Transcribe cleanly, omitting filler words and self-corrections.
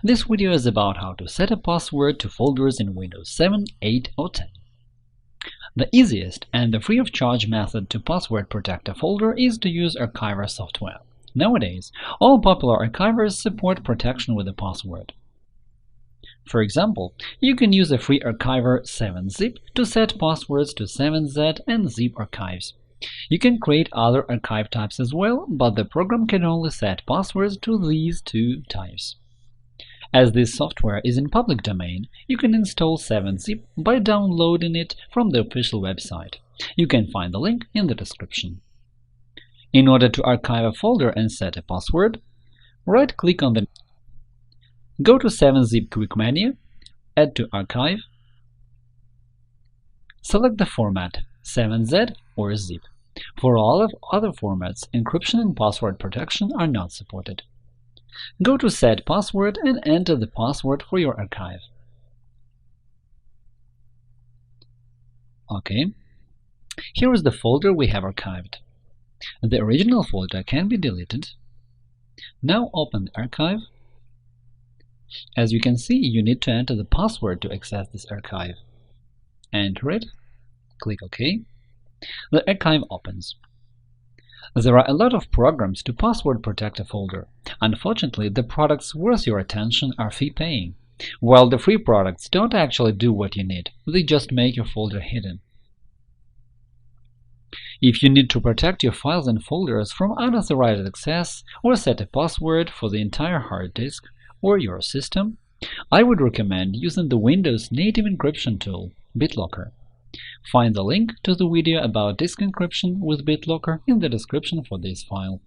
This video is about how to set a password to folders in Windows 7, 8, or 10. The easiest and the free-of-charge method to password protect a folder is to use Archiver software. Nowadays, all popular archivers support protection with a password. For example, you can use a free archiver 7-zip to set passwords to 7z and zip archives. You can create other archive types as well, but the program can only set passwords to these two types. As this software is in public domain, you can install 7-zip by downloading it from the official website. You can find the link in the description. In order to archive a folder and set a password, right-click on the Go to 7-zip quick menu, Add to Archive, select the format 7z or zip. For all of other formats, encryption and password protection are not supported. Go to Set Password and enter the password for your archive. OK. Here is the folder we have archived. The original folder can be deleted. Now open the archive. As you can see, you need to enter the password to access this archive. Enter it, click OK. The archive opens. There are a lot of programs to password protect a folder. Unfortunately, the products worth your attention are fee-paying, while the free products don't actually do what you need, they just make your folder hidden. If you need to protect your files and folders from unauthorized access or set a password for the entire hard disk or your system, I would recommend using the Windows native encryption tool, BitLocker. Find the link to the video about disk encryption with BitLocker in the description for this file.